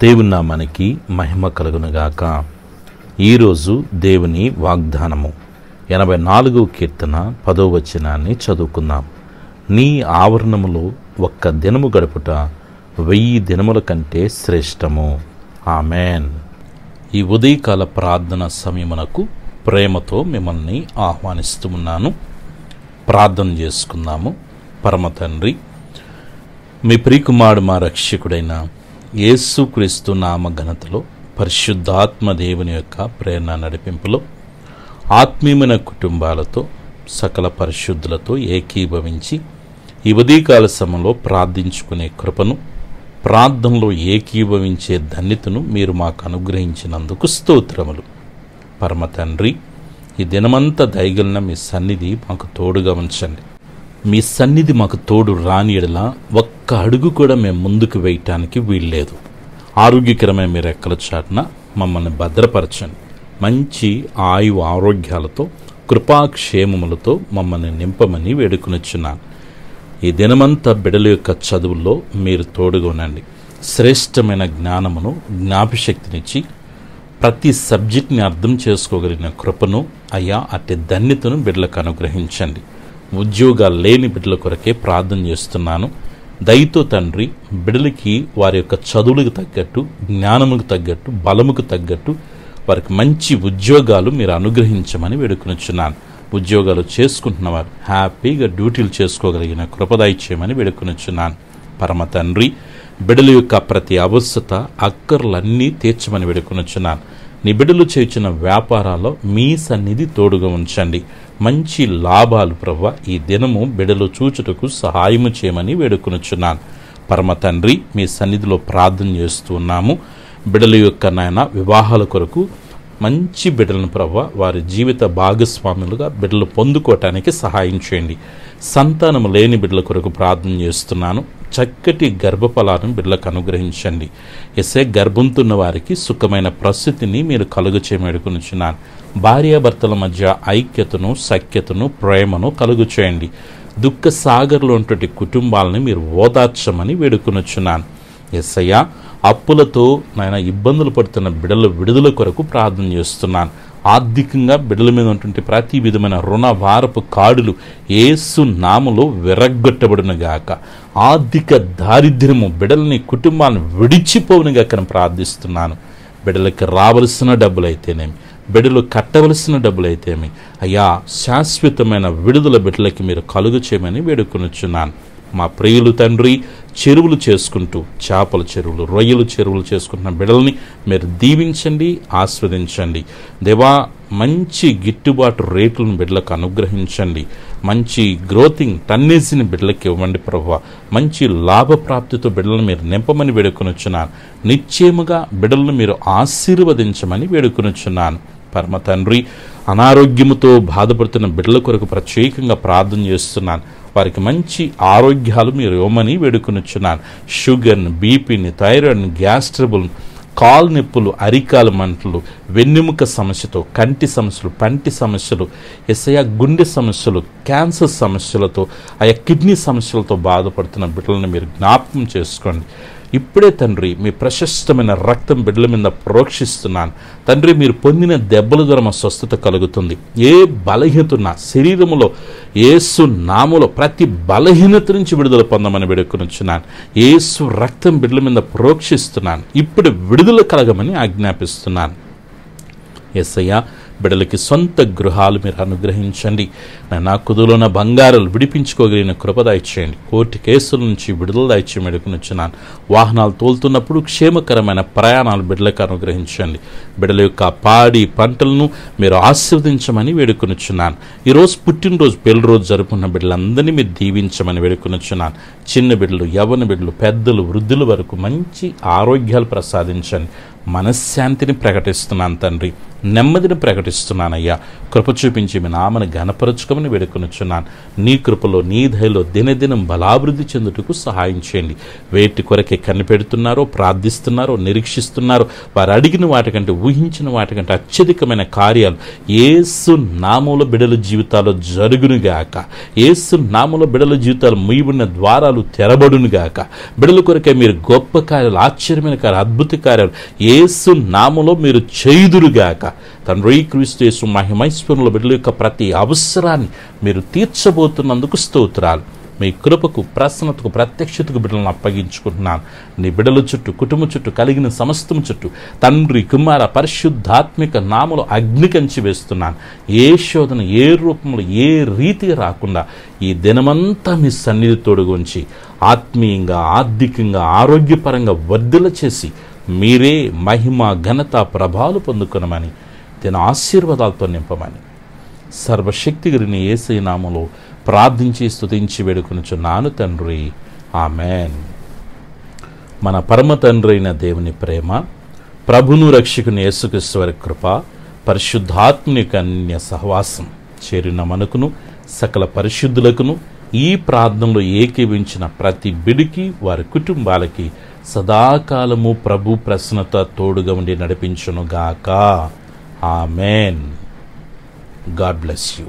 దేవుని నామానికి మహిమ కలుగునుగాక. ఈరోజు దేవుని వాగ్దానము 84వ కీర్తన 10వ వచనాన్ని చదువుకుందాం. నీ ఆవరణములో ఒక్క దినము గడుపుట 1000 దినముల కంటే శ్రేష్టము. ఆమెన్. ఈ ఉదయకాల ప్రార్థన సమయమునకు ప్రేమతో మిమ్మల్ని ఆహ్వానిస్తున్నాను. ప్రార్థన చేసుకుందాము. పరమ తండ్రి, మీ ప్రియకుమారుడు మా రక్షకుడైన యేసుక్రీస్తు నామ ఘనతలో, పరిశుద్ధాత్మ దేవుని యొక్క ప్రేరణ నడిపింపులో, ఆత్మీయమైన కుటుంబాలతో సకల పరిశుద్ధులతో ఏకీభవించి ఈ ఉదయకాల సమయంలో ప్రార్థించుకునే కృపను, ప్రార్థనలో ఏకీభవించే ధన్యతను మీరు మాకు అనుగ్రహించినందుకు స్తోత్రములు. పరమ తండ్రి, ఈ దినమంతా దయగలిన మీ సన్నిధి మాకు తోడుగా ఉంచండి. మీ సన్నిధి మాకు తోడు రాని ఎడల ఒక్క అడుగు కూడా మేము ముందుకు వేయటానికి వీల్లేదు. ఆరోగ్యకరమైన మీ రెక్కల చాటున మమ్మల్ని భద్రపరచండి. మంచి ఆరోగ్యాలతో కృపాక్షేమములతో మమ్మల్ని నింపమని వేడుకొనుచున్నాను. ఈ దినమంతా బిడ్డల యొక్క చదువుల్లో మీరు తోడుగా ఉండండి. శ్రేష్టమైన జ్ఞానమును, జ్ఞాపశక్తినిచ్చి ప్రతి సబ్జెక్ట్ని అర్థం చేసుకోగలిగిన కృపను, అయ్యా అట్టి ధన్యతను బిడ్డలకు అనుగ్రహించండి. ఉద్యోగాలు లేని బిడ్డల కొరకే ప్రార్థన చేస్తున్నాను. దయతో తండ్రి, బిడ్డలకి వారి యొక్క చదువులకు తగ్గట్టు, జ్ఞానముకు తగ్గట్టు, బలముకు తగ్గట్టు వారికి మంచి ఉద్యోగాలు మీరు అనుగ్రహించమని వేడుకొనుచున్నాను. ఉద్యోగాలు చేసుకుంటున్నవారు హ్యాపీగా డ్యూటీలు చేసుకోగలిగిన కృపదయచేయమని వేడుకొనుచున్నాను. పరమ తండ్రి, బిడ్డల యొక్క ప్రతి అవసరత, అక్కర్లన్నీ తీర్చమని వేడుకొనుచున్నాను. నీ బిడ్డలు చేయించిన వ్యాపారాల్లో మీ సన్నిధి తోడుగా ఉంచండి. మంచి లాభాలు ప్రభువా ఈ దినము బిడ్డలు చూచుటకు సహాయము చేయమని వేడుకొనుచున్నాను. పరమ తండ్రి, మీ సన్నిధిలో ప్రార్థన చేస్తూ ఉన్నాము. బిడ్డల యొక్క నాయన వివాహాల కొరకు మంచి బిడ్డలను ప్రభువా వారి జీవిత భాగస్వాములుగా బిడ్డలు పొందుకోవటానికి సహాయం చేయండి. సంతానము లేని బిడ్డల కొరకు ప్రార్థన చేస్తున్నాను. చక్కటి గర్భఫలాలను బిడ్డలకు అనుగ్రహించండి. ఎసే గర్భంతున్న వారికి సుఖమైన పరిస్థితిని మీరు కలుగు చేయమడుకునుచున్నాను. భార్యాభర్తల మధ్య ఐక్యతను, సఖ్యతను, ప్రేమను కలుగు చేయండి. దుఃఖ సాగర్లో ఉన్నటువంటి కుటుంబాలని మీరు ఓదార్చమని వేడుకొనుచున్నాను. యేసయ్యా, అప్పులతో నాయన ఇబ్బందులు పడుతున్న బిడ్డల విడుదల కొరకు ప్రార్థన చేస్తున్నాను. ఆర్థికంగా బిడ్డల మీద ఉన్నటువంటి ప్రతి విధమైన రుణ వారపు కాడులు యేసు నామములో విరగ్గొట్టబడునుగాక. ఆర్థిక దారిద్ర్యము బిడ్డలని, కుటుంబాలను విడిచిపోవునుగాక ప్రార్థిస్తున్నాను. బిడ్డలకి రావలసిన డబ్బులైతేనేమి, బిడ్డలు కట్టవలసిన డబ్బులైతేమి, అయ్యా శాశ్వతమైన విడుదల బిడ్డలకి మీరు కలుగు చేయమని వేడుకొనుచున్నాను. మా ప్రియులు తండ్రి, చెరువులు చేసుకుంటూ, చేపల చెరువులు, రొయ్యలు చెరువులు చేసుకుంటున్న బిడ్డల్ని మీరు దీవించండి, ఆస్వాదించండి. దేవా, మంచి గిట్టుబాటు రేట్లను బిడ్డలకు అనుగ్రహించండి. మంచి గ్రోతింగ్ టన్నేజీని బిడ్డలకు ఇవ్వండి ప్రభువా. మంచి లాభప్రాప్తితో బిడ్డలను మీరు నింపమని వేడుకొనుచున్నాను. నిశ్చయముగా బిడ్డలను మీరు ఆశీర్వదించమని వేడుకొనుచున్నాను. పరమ తండ్రి, అనారోగ్యముతో బాధపడుతున్న బిడ్డల కొరకు ప్రత్యేకంగా ప్రార్థన చేస్తున్నాను. వారికి మంచి ఆరోగ్యాలు మీరు ఇవ్వమని వేడుకొనుచున్నాను. షుగర్ని, బీపీని, థైరాయిడ్ని, గ్యాస్ ట్రబుల్, కాలు నొప్పులు, అరికాల మంటలు, వెన్నెముక సమస్యతో, కంటి సమస్యలు, పంటి సమస్యలు, గుండె సమస్యలు, క్యాన్సర్ సమస్యలతో, ఆయా కిడ్నీ సమస్యలతో బాధపడుతున్న బిడ్డలను మీరు జ్ఞాపకం చేసుకోండి. ఇప్పుడే తండ్రి, మీ ప్రశస్తమైన రక్తం బిడ్డల మీద ప్రోక్షిస్తున్నాను. తండ్రి, మీరు పొందిన దెబ్బల ద్వారా మా స్వస్థత కలుగుతుంది. ఏ బలహీనత ఉన్నా శరీరములో యేసు నామములో ప్రతి బలహీనత నుంచి విడుదల పొందమని వేడుకొనుచున్నాను. యేసు రక్తం బిడ్డల మీద ప్రోక్షిస్తున్నాను. ఇప్పుడు విడుదల కలగమని ఆజ్ఞాపిస్తున్నాను. యేసయ్యా, బిడ్డలకి సొంత గృహాలు మీరు అనుగ్రహించండి. నా కుదులున్న బంగారాలు విడిపించుకోగలిగిన కృప దయచేయండి. కోర్టు కేసుల నుంచి విడుదల దయచేయమని వేడుకొనుచున్నాను. వాహనాలు తోలుతున్నప్పుడు క్షేమకరమైన ప్రయాణాలు బిడ్డలకు అనుగ్రహించండి. బిడ్డల యొక్క పాడి పంటలను మీరు ఆశీర్వదించమని వేడుకొనుచున్నాను. ఈరోజు పుట్టినరోజు, పెళ్లి రోజు జరుపుకున్న బిడ్డలందరినీ మీరు దీవించమని వేడుకొనుచున్నాను. చిన్న బిడ్డలు, యవ్వన బిడ్డలు, పెద్దలు, వృద్ధుల వరకు మంచి ఆరోగ్యాలు ప్రసాదించండి. మనశ్శాంతిని ప్రకటిస్తున్నాను తండ్రి. నెమ్మదిని ప్రకటిస్తున్నానయ్యా. కృప చూపించి మీ నామను ఘనపరచుకోమని వేడుకొనుచున్నాను. నీ కృపలో నీ దయలో దినదినం బలాభివృద్ధి చెందుటకు సహాయం చేయండి. వేటి కొరకే కనిపెడుతున్నారో, ప్రార్థిస్తున్నారో, నిరీక్షిస్తున్నారో వారు అడిగిన వాటికంటే, ఊహించిన వాటికంటే అత్యధికమైన కార్యాలు యేసు నామములో బిడ్డల జీవితాల్లో జరుగునుగాక. యేసు నామములో బిడ్డల జీవితాలు ముయ్యబడిన ద్వారాలు తెరబడునుగాక. బిడ్డల కొరకే మీరు గొప్ప కార్యాలు, ఆశ్చర్యమైన కార్యాలు, అద్భుత కార్యాలు యేసు నామములో మీరు చేయుదురుగాక. తండ్రి క్రీస్తు యేసు మహిమైశ్వరంలో బిడ్డల యొక్క ప్రతి అవసరాన్ని మీరు తీర్చబోతున్నందుకు స్తోత్రాలు. మీ కృపకు, ప్రసన్నతకు, ప్రత్యక్షతకు బిడ్డలను అప్పగించుకుంటున్నాను. నీ బిడ్డల చుట్టూ, కుటుంబం చుట్టూ, కలిగిన సమస్తం చుట్టూ తండ్రి, కుమార, పరిశుద్ధాత్మిక నామములో అగ్ని కంచి వేస్తున్నాను. ఏ శోధన, ఏ రూపంలో, ఏ రీతిగా రాకుండా ఈ దినమంతా మీ సన్నిధి తోడుగుంచి ఆత్మీయంగా, ఆర్థికంగా, ఆరోగ్యపరంగా వర్ధిల్ల చేసి మీరే మహిమ, ఘనత, ప్రభావాలు పొందుకొనమని, తన ఆశీర్వాదాలతో నింపమని సర్వశక్తిగరిని యేసయ్య నామములో ప్రార్థించి స్తుతించి వేడుకొనుచున్నాను తండ్రి. ఆమెన్. మన పరమ తండ్రి అయిన దేవుని ప్రేమ, ప్రభును రక్షకుని యేసుక్రీస్తు వారి కృప, పరిశుద్ధాత్మని అన్య సహవాసం చేరిన మనకును, సకల పరిశుద్ధులకును, ఈ ప్రార్థనలో ఏకీవించిన ప్రతి బిడికి, వారి కుటుంబాలకి సదాకాలము ప్రభు ప్రసన్నత తోడుగా ఉండి నడిపించునుగాక. ఆమెన్. God bless you.